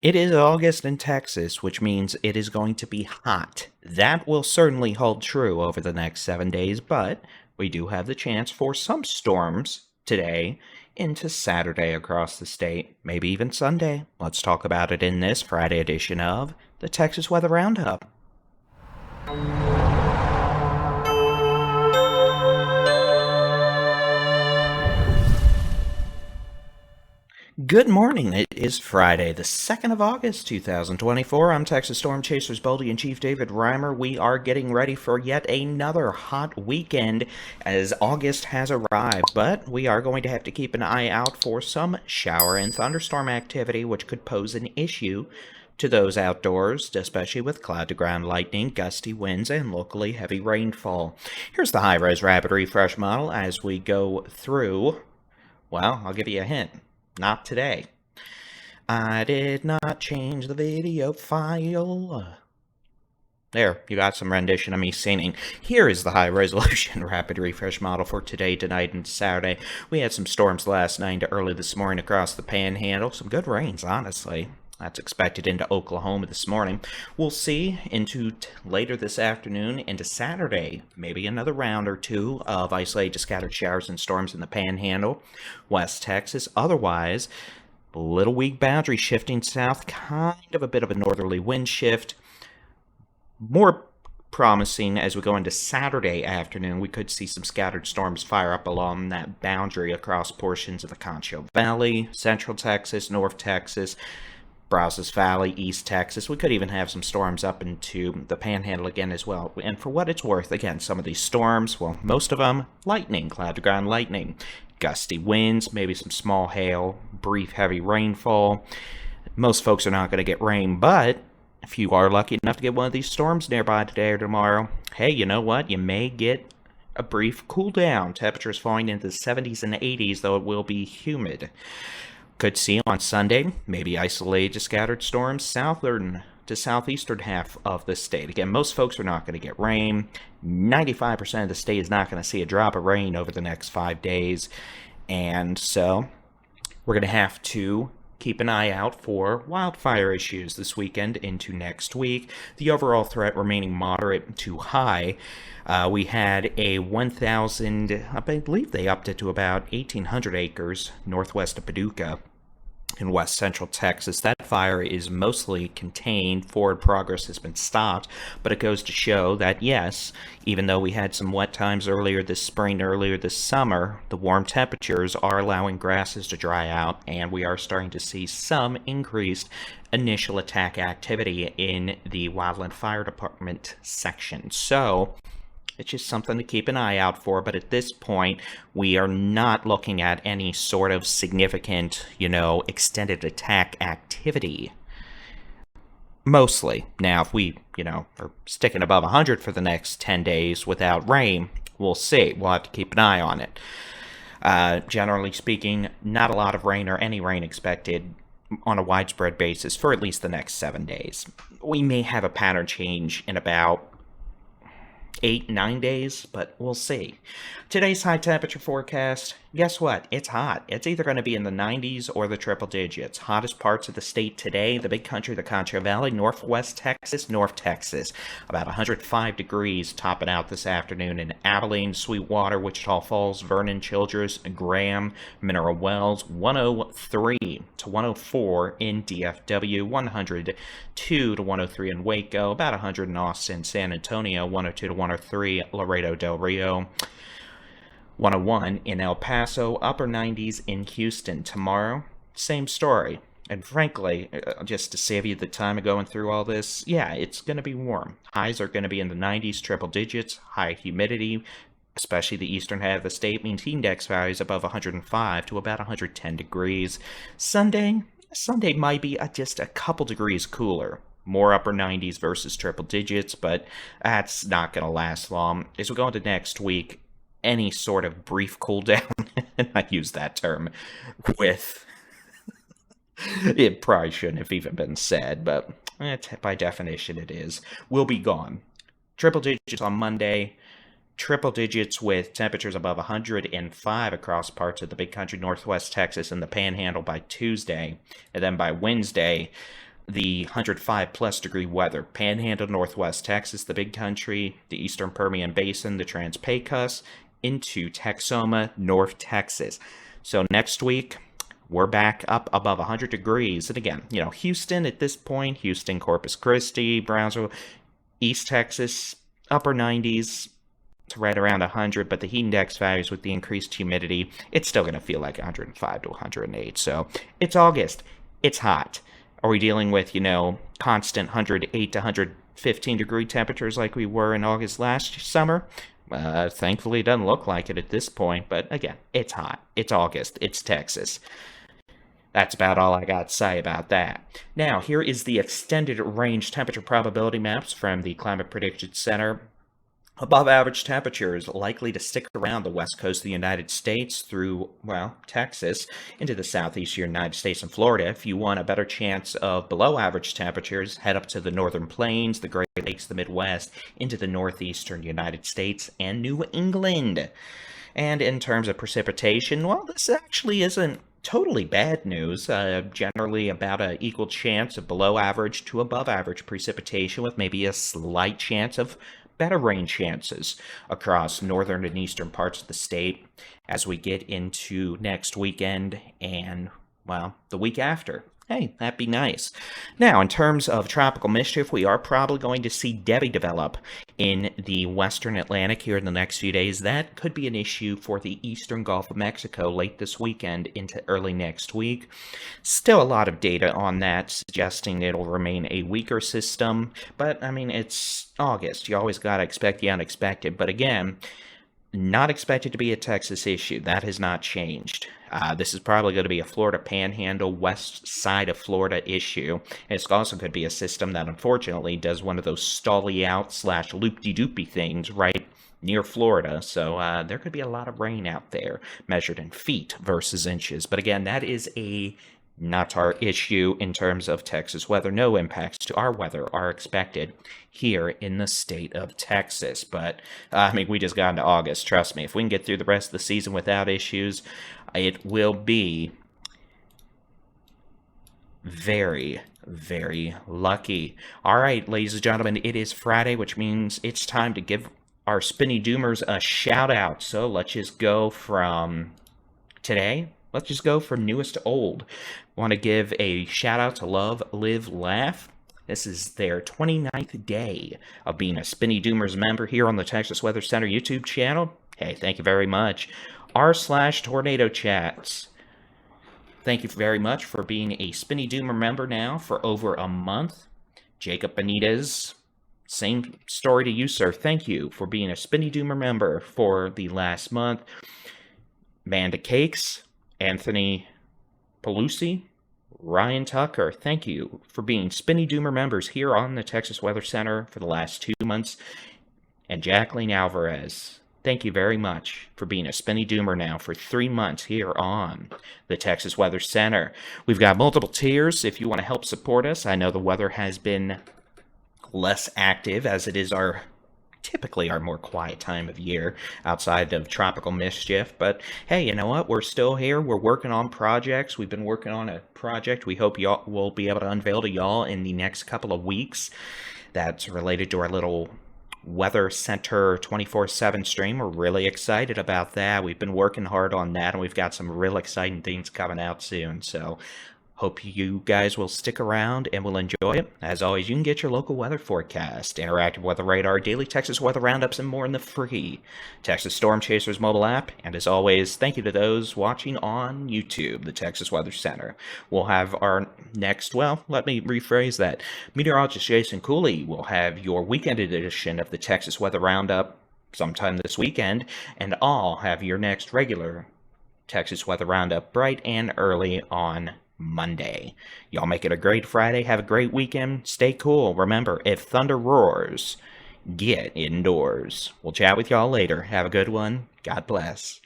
It is August in Texas, which means it is going to be hot. That will certainly hold true over the next 7 days, but we do have the chance for some storms today into Saturday across the state, maybe even Sunday. Let's talk about it in this Friday edition of the Texas Weather Roundup. Good morning. It is Friday, the 2nd of August, 2024. I'm Texas Storm Chasers Boldy-in-Chief David Reimer. We are getting ready for yet another hot weekend as August has arrived, but we are going to have to keep an eye out for some shower and thunderstorm activity, which could pose an issue to those outdoors, especially with cloud-to-ground lightning, gusty winds, and locally heavy rainfall. Here's the high-res rapid refresh model as we go through. Well, I'll give you a hint. Not today. I did not change the video file. There, you got some rendition of me singing. Here is the high-resolution rapid refresh model for today, tonight, and Saturday. We had some storms last night to early this morning across the Panhandle. Some good rains, honestly. That's expected into Oklahoma this morning. We'll see into later this afternoon into Saturday, maybe another round or two of isolated to scattered showers and storms in the Panhandle, West Texas. Otherwise, a little weak boundary shifting south, kind of a bit of a northerly wind shift. More promising as we go into Saturday afternoon, we could see some scattered storms fire up along that boundary across portions of the Concho Valley, Central Texas, North Texas, Brazos Valley, East Texas. We could even have some storms up into the Panhandle again as well. And for what it's worth, again, some of these storms, well, most of them, lightning, cloud-to-ground lightning, gusty winds, maybe some small hail, brief heavy rainfall. Most folks are not going to get rain, but if you are lucky enough to get one of these storms nearby today or tomorrow, hey, you know what? You may get a brief cool down. Temperatures falling into the 70s and 80s, though it will be humid. Could see on Sunday, maybe isolated to scattered storms southern to southeastern half of the state. Again, most folks are not going to get rain. 95% of the state is not going to see a drop of rain over the next 5 days. And so we're going to have to keep an eye out for wildfire issues this weekend into next week. The overall threat remaining moderate to high. We had a 1,000, I believe they upped it to about 1,800 acres northwest of Paducah in west central Texas. That fire is mostly contained. Forward progress has been stopped, but it goes to show that yes, even though we had some wet times earlier this spring, earlier this summer, the warm temperatures are allowing grasses to dry out, and we are starting to see some increased initial attack activity in the Wildland Fire Department section. So it's just something to keep an eye out for, but at this point, we are not looking at any sort of significant, extended attack activity. Mostly. Now, if we, are sticking above 100 for the next 10 days without rain, we'll see. We'll have to keep an eye on it. Generally speaking, not a lot of rain or any rain expected on a widespread basis for at least the next 7 days. We may have a pattern change in about 8-9 days, but we'll see. Today's high temperature forecast, guess what? It's hot. It's either going to be in the 90s or the triple digits. Hottest parts of the state today, the big country, the Concho Valley, northwest Texas, North Texas. About 105 degrees topping out this afternoon in Abilene, Sweetwater, Wichita Falls, Vernon, Childress, Graham, Mineral Wells. 103 to 104 in DFW, 102 to 103 in Waco, about 100 in Austin, San Antonio, 102 to 103 Laredo Del Rio, 101 in El Paso, upper 90s in Houston. Tomorrow, same story. And frankly, just to save you the time of going through all this, yeah, it's going to be warm. Highs are going to be in the 90s, triple digits, high humidity, especially the eastern half of the state, means heat index values above 105 to about 110 degrees. Sunday might be just a couple degrees cooler. More upper 90s versus triple digits, but that's not going to last long. As we go into next week, any sort of brief cool down, and I use that term with, it probably shouldn't have even been said, but by definition it is, will be gone. Triple digits on Monday, triple digits with temperatures above 105 across parts of the big country, northwest Texas and the Panhandle by Tuesday, and then by Wednesday, the 105 plus degree weather. Panhandle, Northwest Texas, the Big Country, the Eastern Permian Basin, the Trans-Pecos, into Texoma, North Texas. So next week, we're back up above 100 degrees. And again, Houston at this point, Houston, Corpus Christi, Brazos, East Texas, upper 90s. It's right around 100, but the heat index values with the increased humidity, it's still going to feel like 105 to 108. So it's August. It's hot. Are we dealing with, constant 108 to 115 degree temperatures like we were in August last summer? Thankfully, it doesn't look like it at this point, but again, it's hot. It's August. It's Texas. That's about all I got to say about that. Now, here is the extended range temperature probability maps from the Climate Prediction Center. Above average temperatures likely to stick around the west coast of the United States through, Texas, into the southeast United States and Florida. If you want a better chance of below average temperatures, head up to the northern plains, the Great Lakes, the Midwest, into the northeastern United States and New England. And in terms of precipitation, this actually isn't totally bad news. Generally about an equal chance of below average to above average precipitation, with maybe a slight chance of better rain chances across northern and eastern parts of the state as we get into next weekend and, the week after. Hey, that'd be nice. Now, in terms of tropical mischief, we are probably going to see Debbie develop in the western Atlantic here in the next few days. That could be an issue for the eastern Gulf of Mexico late this weekend into early next week. Still a lot of data on that suggesting it'll remain a weaker system, but it's August. You always got to expect the unexpected. But again, not expected to be a Texas issue. That has not changed. This is probably going to be a Florida Panhandle, west side of Florida issue. It also could be a system that unfortunately does one of those stally out / loop-de-doopy things right near Florida. So there could be a lot of rain out there, measured in feet versus inches. But again, that is not our issue in terms of Texas weather. No impacts to our weather are expected here in the state of Texas. But, we just got into August. Trust me, if we can get through the rest of the season without issues, it will be very, very lucky. All right, ladies and gentlemen, it is Friday, which means it's time to give our Spinny Doomers a shout out. So let's just go from today. Let's just go from newest to old. Want to give a shout out to Love, Live, Laugh. This is their 29th day of being a Spinny Doomers member here on the Texas Weather Center YouTube channel. Hey, thank you very much. r/Tornado Chats. Thank you very much for being a Spinny Doomer member now for over a month. Jacob Benitez, same story to you, sir. Thank you for being a Spinny Doomer member for the last month. Manda Cakes, Anthony Pelusi, Ryan Tucker, thank you for being Spinny Doomer members here on the Texas Weather Center for the last 2 months. And Jacqueline Alvarez, thank you very much for being a Spinny Doomer now for 3 months here on the Texas Weather Center. We've got multiple tiers if you want to help support us. I know the weather has been less active as it is typically our more quiet time of year outside of tropical mischief. But hey, you know what? We're still here. We're working on projects. We've been working on a project we hope y'all will be able to unveil to y'all in the next couple of weeks. That's related to our little Weather Center 24/7 stream. We're really excited about that. We've been working hard on that, and we've got some real exciting things coming out soon. So hope you guys will stick around and will enjoy it. As always, you can get your local weather forecast, interactive weather radar, daily Texas weather roundups, and more in the free Texas Storm Chasers mobile app. And as always, thank you to those watching on YouTube, the Texas Weather Center. We'll have our next, let me rephrase that. Meteorologist Jason Cooley will have your weekend edition of the Texas Weather Roundup sometime this weekend, and I'll have your next regular Texas Weather Roundup bright and early on Monday. Y'all make it a great Friday. Have a great weekend. Stay cool. Remember, if thunder roars, get indoors. We'll chat with y'all later. Have a good one. God bless.